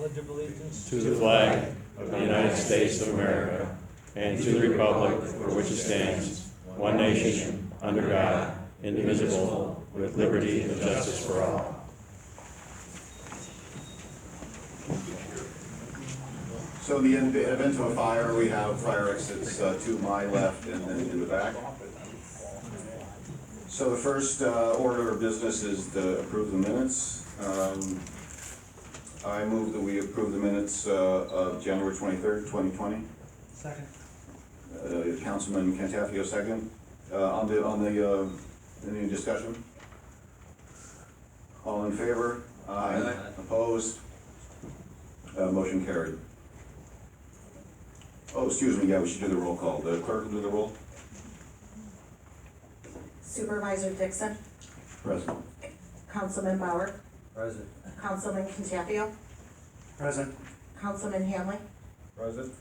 pledge of allegiance to the flag of the United States of America and to the republic for which it stands, one nation, under God, indivisible, with liberty and justice for all. So in the event of a fire, we have fire exits to my left and then in the back. So the first order of business is to approve the minutes. I move that we approve the minutes of January 23rd, 2020. Second. Councilman Cantafio, second. Any discussion? All in favor? Aye. Opposed? Motion carried. Oh, excuse me, yeah, we should do the roll call. The clerk will do the roll. Supervisor Dixon, Present. Councilman Bauer, Present. Councilman Cantafio, Present. Councilman Hanley, Present.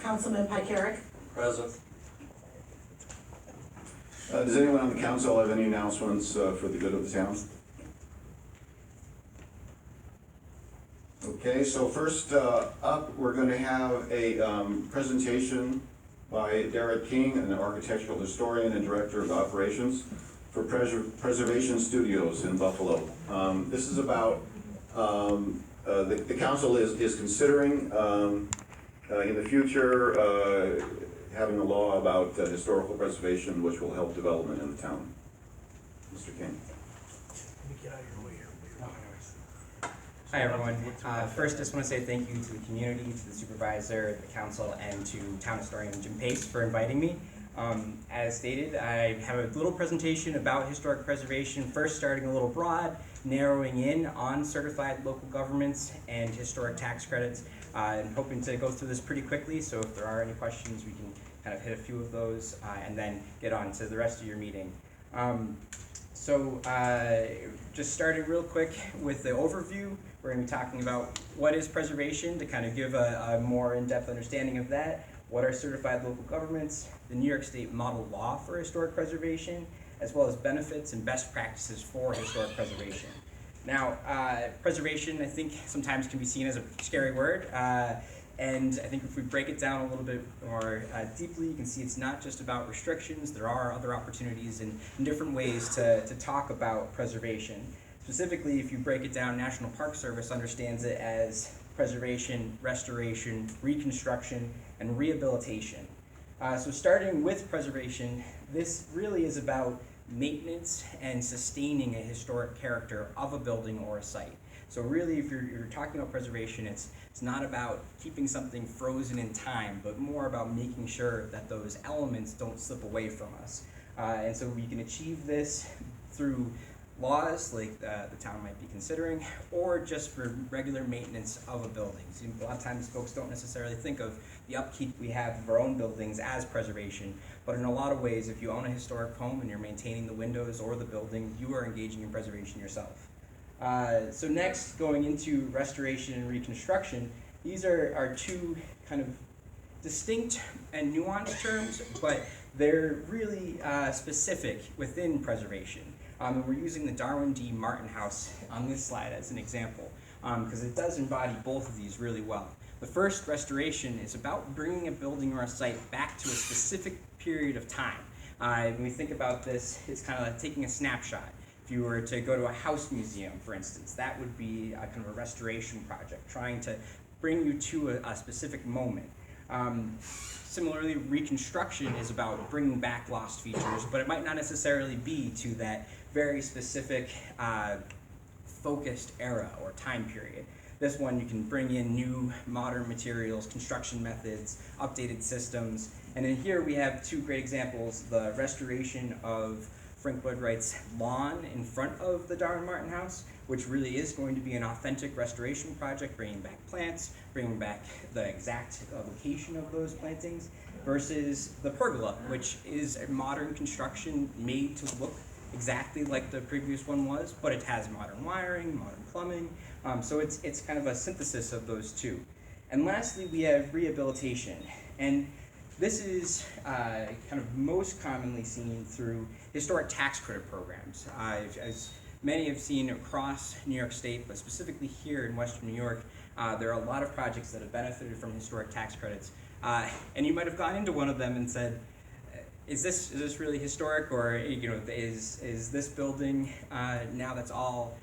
Councilman Pikerick, Present. Does anyone on the council have any announcements for the good of the town? Okay, so first up, we're going to have a presentation by Derek King, an architectural historian and director of operations for Preservation Studios in Buffalo. This is about, the council is considering in the future having a law about historical preservation which will help development in the town. Mr. King. Get out of your way here. Hi everyone. First, just want to say thank you to the community, to the supervisor, the council, and to town historian Jim Pace for inviting me. As stated, I have a little presentation about historic preservation, first starting a little broad, narrowing in on certified local governments and historic tax credits. I'm hoping to go through this pretty quickly, so if there are any questions, we can kind of hit a few of those and then get on to the rest of your meeting. Just starting real quick with the overview, we're going to be talking about what is preservation to kind of give a more in-depth understanding of that, what are certified local governments, the New York State model law for historic preservation, as well as benefits and best practices for historic preservation. Now, preservation, I think, sometimes can be seen as a scary word, and I think if we break it down a little bit more deeply, you can see it's not just about restrictions. There are other opportunities and different ways to talk about preservation. Specifically, if you break it down, National Park Service understands it as preservation, restoration, reconstruction, and rehabilitation. So starting with preservation, this really is about maintenance and sustaining a historic character of a building or a site. So really, if you're talking about preservation, it's not about keeping something frozen in time, but more about making sure that those elements don't slip away from us. And so we can achieve this through laws like the town might be considering, or just for regular maintenance of a building. So a lot of times folks don't necessarily think of the upkeep we have of our own buildings as preservation, but in a lot of ways, if you own a historic home and you're maintaining the windows or the building, you are engaging in preservation yourself. So next, going into restoration and reconstruction, these are two kind of distinct and nuanced terms, but they're really specific within preservation. And we're using the Darwin D. Martin House on this slide as an example, because it does embody both of these really well. The first, restoration, is about bringing a building or a site back to a specific period of time. When we think about this, it's kind of like taking a snapshot. If you were to go to a house museum, for instance, that would be a kind of a restoration project, trying to bring you to a specific moment. Similarly, reconstruction is about bringing back lost features, but it might not necessarily be to that very specific focused era or time period. This one, you can bring in new modern materials, construction methods, updated systems. And in here we have two great examples, the restoration of Frank Lloyd Wright's lawn in front of the Darwin Martin House, which really is going to be an authentic restoration project, bringing back plants, bringing back the exact location of those plantings, versus the pergola, which is a modern construction made to look exactly like the previous one was, but it has modern wiring, modern plumbing, so it's kind of a synthesis of those two. And lastly, we have rehabilitation, and this is kind of most commonly seen through historic tax credit programs. As many have seen across New York State, but specifically here in Western New York, there are a lot of projects that have benefited from historic tax credits. And you might have gone into one of them and said, is this really historic, or is this building now that's all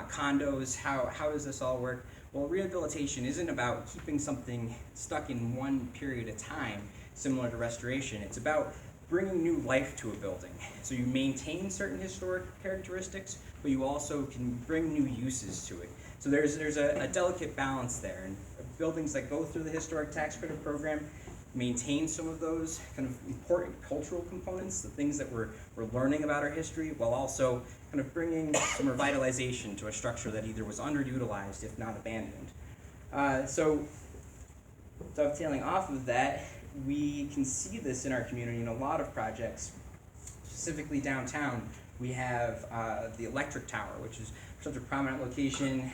condos? How does this all work? Well, rehabilitation isn't about keeping something stuck in one period of time, similar to restoration. It's about bringing new life to a building. So you maintain certain historic characteristics, but you also can bring new uses to it. So there's a delicate balance there, and buildings that go through the historic tax credit program maintain some of those kind of important cultural components, the things that we're learning about our history, while also kind of bringing some revitalization to a structure that either was underutilized, if not abandoned. So dovetailing off of that, we can see this in our community in a lot of projects, specifically downtown. We have the Electric Tower, which is such a prominent location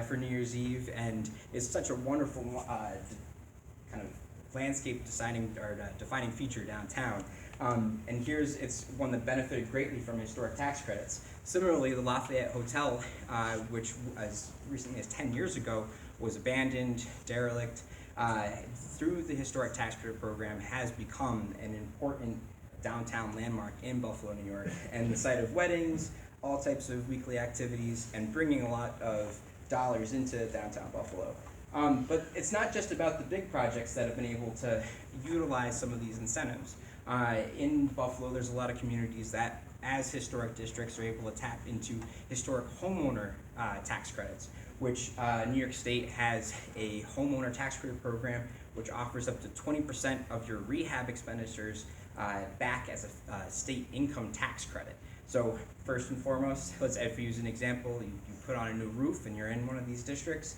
for New Year's Eve, and is such a wonderful kind of landscape defining feature downtown. And it's one that benefited greatly from historic tax credits. Similarly, the Lafayette Hotel, which as recently as 10 years ago was abandoned, derelict, through the historic tax credit program has become an important downtown landmark in Buffalo, New York, and the site of weddings, all types of weekly activities, and bringing a lot of dollars into downtown Buffalo. But it's not just about the big projects that have been able to utilize some of these incentives. In Buffalo, there's a lot of communities that, as historic districts, are able to tap into historic homeowner tax credits, which New York State has a homeowner tax credit program which offers up to 20% of your rehab expenditures back as a state income tax credit. So first and foremost, if we use an example, you put on a new roof and you're in one of these districts.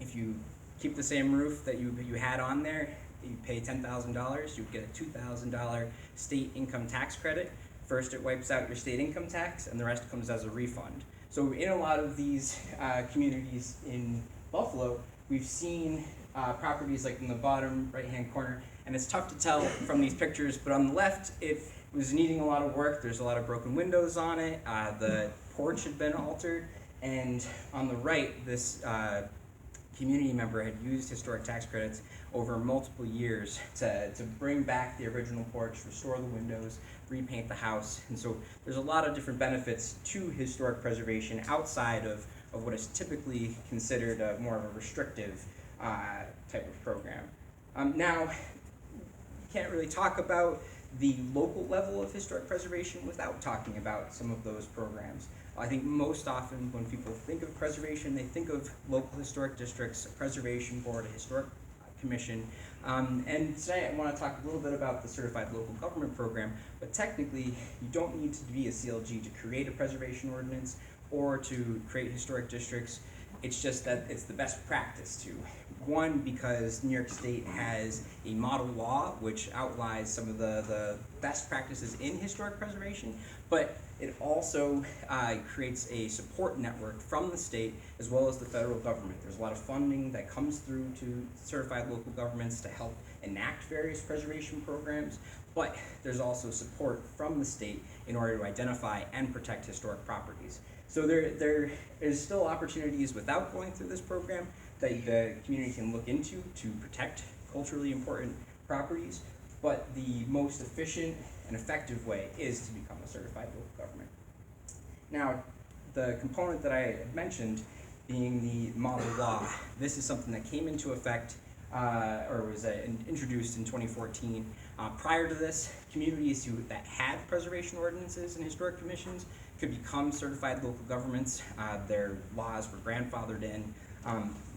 If you keep the same roof that you had on there, you pay $10,000, you get a $2,000 state income tax credit. First, it wipes out your state income tax, and the rest comes as a refund. So in a lot of these communities in Buffalo, we've seen properties like in the bottom right-hand corner, and it's tough to tell from these pictures, but on the left, it was needing a lot of work. There's a lot of broken windows on it. The porch had been altered, and on the right, this community member had used historic tax credits over multiple years to bring back the original porch, restore the windows, repaint the house. And so there's a lot of different benefits to historic preservation outside of what is typically considered more of a restrictive type of program. Now, you can't really talk about the local level of historic preservation without talking about some of those programs. I think most often when people think of preservation, they think of local historic districts, a preservation board, a historic commission. And today I want to talk a little bit about the Certified Local Government Program, but technically you don't need to be a CLG to create a preservation ordinance or to create historic districts. It's just that it's the best practice to. One, because New York State has a model law which outlines some of the best practices in historic preservation, but it also creates a support network from the state as well as the federal government. There's a lot of funding that comes through to certified local governments to help enact various preservation programs, but there's also support from the state in order to identify and protect historic properties. So there is still opportunities without going through this program that the community can look into to protect culturally important properties, but the most efficient and effective way is to become a certified local government. Now, the component that I had mentioned being the model law, this is something that came into effect or was introduced in 2014. Prior to this, communities that had preservation ordinances and historic commissions could become certified local governments. Their laws were grandfathered in.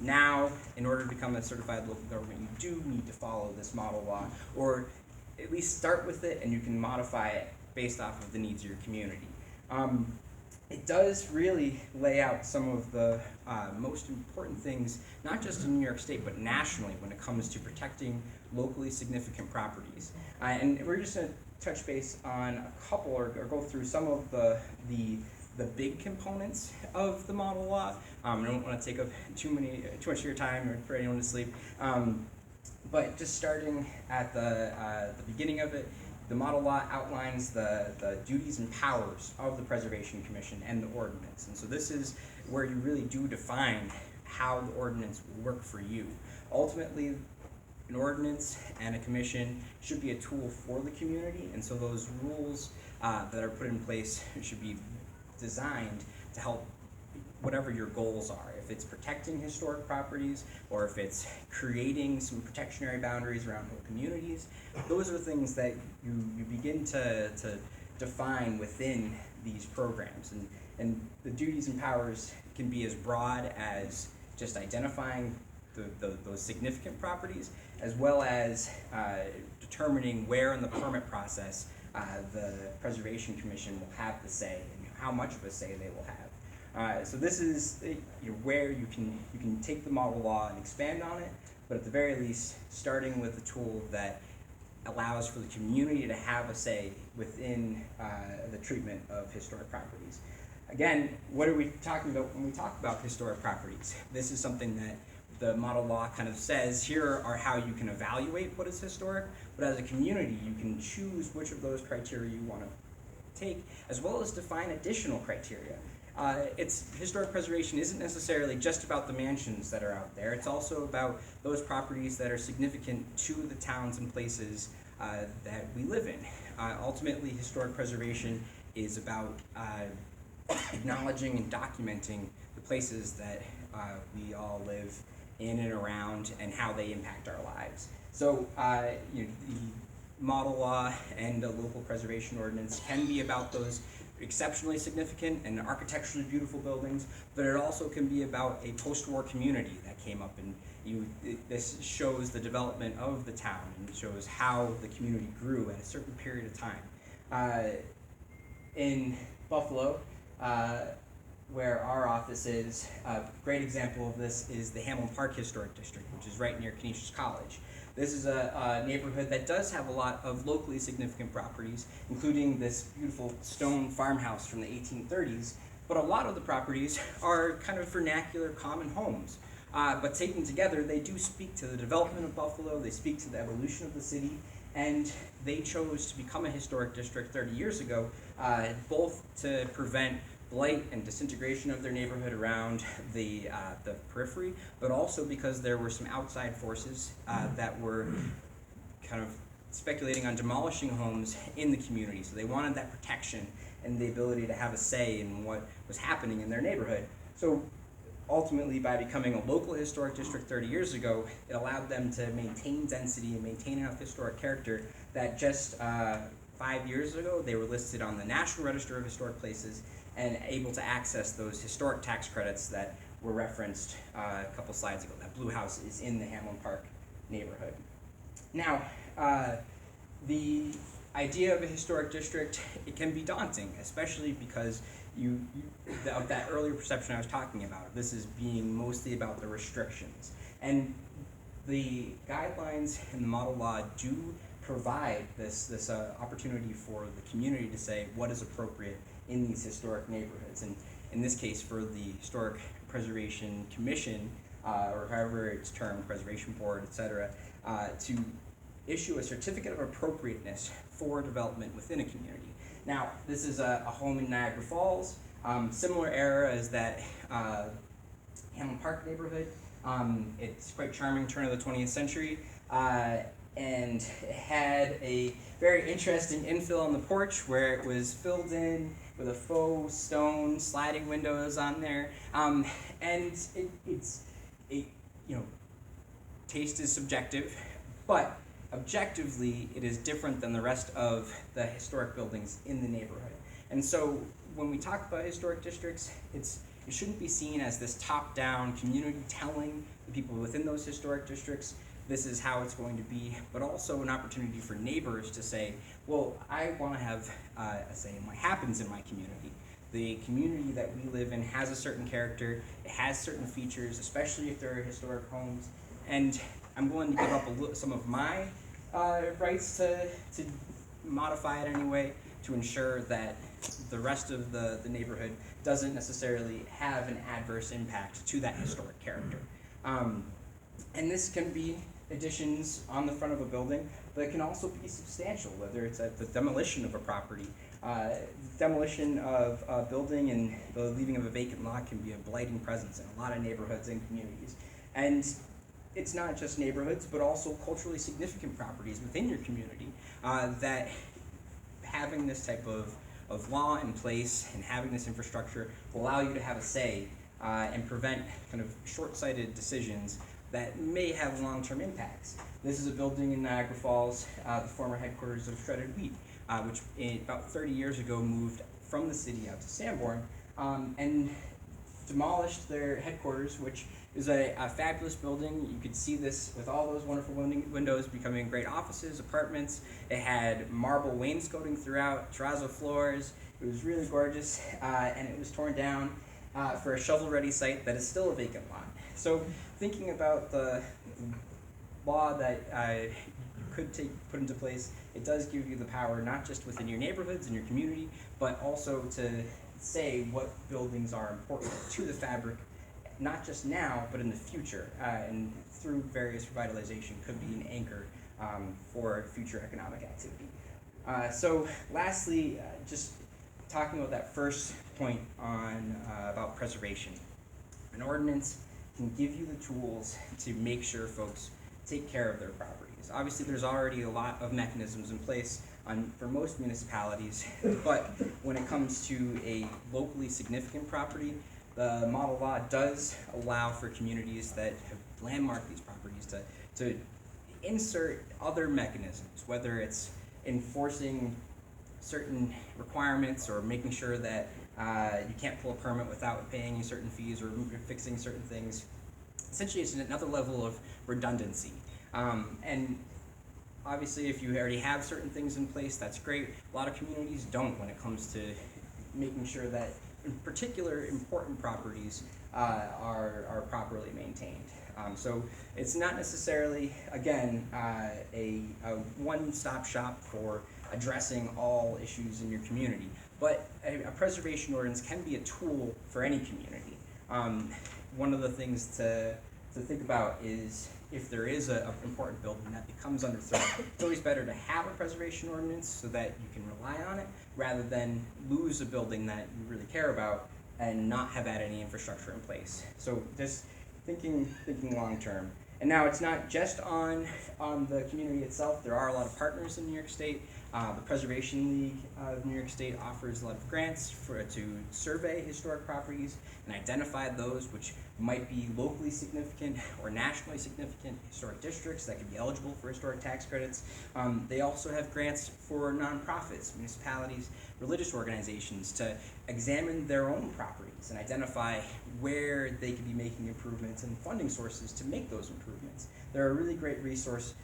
Now, in order to become a certified local government, you do need to follow this model law, or at least start with it, and you can modify it based off of the needs of your community. It does really lay out some of the most important things, not just in New York State, but nationally when it comes to protecting locally significant properties. And we're just going to touch base on a couple, or go through some of the big components of the model law. I don't want to take up too much of your time or for anyone to sleep. But just starting at the beginning of it, the model law outlines the duties and powers of the Preservation Commission and the ordinance. And so this is where you really do define how the ordinance will work for you. Ultimately, an ordinance and a commission should be a tool for the community, and so those rules that are put in place should be designed to help whatever your goals are. If it's protecting historic properties, or if it's creating some protectionary boundaries around whole communities, those are things that you begin to define within these programs. And the duties and powers can be as broad as just identifying those significant properties, as well as determining where in the permit process the Preservation Commission will have the say and how much of a say they will have. So this is where you can take the model law and expand on it, but at the very least, starting with a tool that allows for the community to have a say within the treatment of historic properties. Again, what are we talking about when we talk about historic properties? This is something that the model law kind of says, here are how you can evaluate what is historic, but as a community, you can choose which of those criteria you want to take, as well as define additional criteria. Historic preservation isn't necessarily just about the mansions that are out there. It's also about those properties that are significant to the towns and places that we live in. Ultimately, historic preservation is about acknowledging and documenting the places that we all live in and around and how they impact our lives. So the model law and the local preservation ordinance can be about those exceptionally significant and architecturally beautiful buildings, but it also can be about a post-war community that came up, and this shows the development of the town and shows how the community grew at a certain period of time. In Buffalo, where our office is, a great example of this is the Hamlin Park Historic District, which is right near Canisius College. This is a neighborhood that does have a lot of locally significant properties, including this beautiful stone farmhouse from the 1830s, but a lot of the properties are kind of vernacular common homes. But taken together, they do speak to the development of Buffalo, they speak to the evolution of the city, and they chose to become a historic district 30 years ago, both to prevent blight and disintegration of their neighborhood around the periphery, but also because there were some outside forces that were kind of speculating on demolishing homes in the community. So they wanted that protection and the ability to have a say in what was happening in their neighborhood. So ultimately, by becoming a local historic district 30 years ago, it allowed them to maintain density and maintain enough historic character that just 5 years ago, they were listed on the National Register of Historic Places and able to access those historic tax credits that were referenced a couple slides ago. That blue house is in the Hamlin Park neighborhood. Now, the idea of a historic district, it can be daunting, especially because of that earlier perception I was talking about. This is being mostly about the restrictions. And the guidelines in the model law do provide this opportunity for the community to say what is appropriate in these historic neighborhoods. And in this case, for the Historic Preservation Commission, or however it's termed, Preservation Board, etc., to issue a certificate of appropriateness for development within a community. Now, this is a home in Niagara Falls, similar era as that Hamlin Park neighborhood. It's quite charming, turn of the 20th century, and it had a very interesting infill on the porch where it was filled in with a faux stone sliding windows on there, and taste is subjective, but objectively it is different than the rest of the historic buildings in the neighborhood. And so when we talk about historic districts, it shouldn't be seen as this top-down community telling the people within those historic districts this is how it's going to be, but also an opportunity for neighbors to say, well, I want to have a say in what happens in my community. The community that we live in has a certain character, it has certain features, especially if there are historic homes, and I'm willing to give up some of my rights to modify it anyway to ensure that the rest of the neighborhood doesn't necessarily have an adverse impact to that historic character. And this can be additions on the front of a building, but it can also be substantial, whether it's at the demolition of a property. Demolition of a building and the leaving of a vacant lot can be a blighting presence in a lot of neighborhoods and communities. And it's not just neighborhoods, but also culturally significant properties within your community that having this type of law in place and having this infrastructure will allow you to have a say and prevent kind of short-sighted decisions that may have long-term impacts. This is a building in Niagara Falls, the former headquarters of Shredded Wheat, which about 30 years ago moved from the city out to Sanborn and demolished their headquarters, which is a fabulous building. You could see this with all those wonderful windows becoming great offices, apartments. It had marble wainscoting throughout, terrazzo floors. It was really gorgeous, and it was torn down for a shovel-ready site that is still a vacant lot. So thinking about the law that you could put into place, it does give you the power not just within your neighborhoods and your community, but also to say what buildings are important to the fabric, not just now, but in the future, and through various revitalization could be an anchor for future economic activity. So lastly, just talking about that first point on about preservation. An ordinance can give you the tools to make sure folks take care of their properties. Obviously, there's already a lot of mechanisms in place for most municipalities, but when it comes to a locally significant property, the model law does allow for communities that have landmarked these properties to insert other mechanisms, whether it's enforcing certain requirements or making sure that you can't pull a permit without paying certain fees or fixing certain things. Essentially, it's another level of redundancy. And obviously, if you already have certain things in place, that's great. A lot of communities don't when it comes to making sure that in particular important properties are properly maintained. So it's not necessarily, again, a one-stop shop for addressing all issues in your community, but a preservation ordinance can be a tool for any community. One of the things to think about is if there is an important building that becomes under threat, it's always better to have a preservation ordinance so that you can rely on it rather than lose a building that you really care about and not have had any infrastructure in place. So just thinking long term. And now it's not just on the community itself. There are a lot of partners in New York State. The Preservation League of New York State offers a lot of grants to survey historic properties and identify those which might be locally significant or nationally significant historic districts that could be eligible for historic tax credits. They also have grants for nonprofits, municipalities, religious organizations to examine their own properties and identify where they could be making improvements and funding sources to make those improvements. They're a really great resource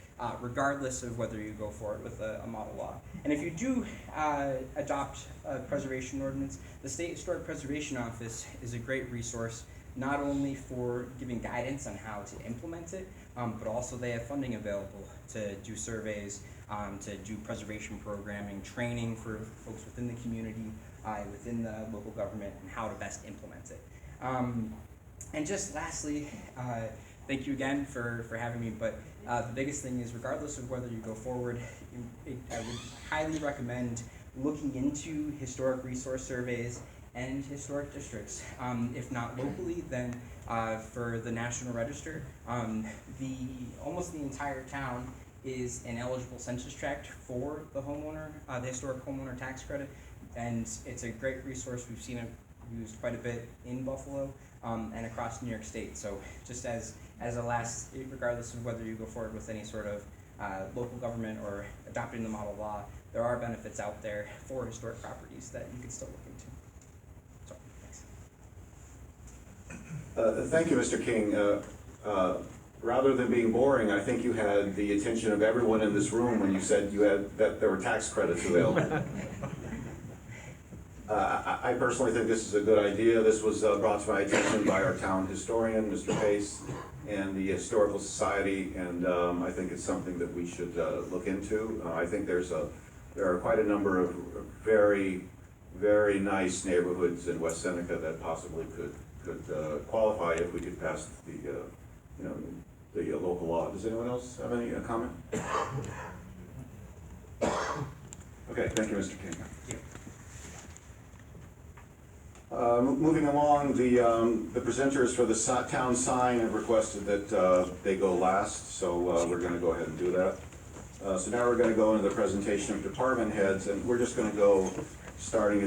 regardless of whether you go forward with a model law. And if you do adopt a preservation ordinance, the State Historic Preservation Office is a great resource, not only for giving guidance on how to implement it, but also they have funding available to do surveys, to do preservation programming, training for folks within the community, within the local government, and how to best implement it. And just lastly, thank you again for having me, but the biggest thing is regardless of whether you go forward, I would highly recommend looking into historic resource surveys and historic districts. If not locally, then for the National Register, almost the entire town is an eligible census tract for the homeowner, the historic homeowner tax credit, and it's a great resource. We've seen it used quite a bit in Buffalo and across New York State. So just as a last, regardless of whether you go forward with any sort of local government or adopting the model law, there are benefits out there for historic properties that you can still look into. So, thanks. Thank you, Mr. King. Rather than being boring, I think you had the attention of everyone in this room when you said that there were tax credits available. I personally think this is a good idea. This was brought to my attention by our town historian, Mr. Pace, and the Historical Society, and I think it's something that we should look into. I think there are quite a number of very, very nice neighborhoods in West Seneca that possibly could qualify if we could pass the local law. Does anyone else have any comment? Okay, thank you, Mr. King. you. Moving along, the presenters for the town sign have requested that they go last, so we're gonna go ahead and do that. So now we're gonna go into the presentation of department heads, and we're just gonna go starting at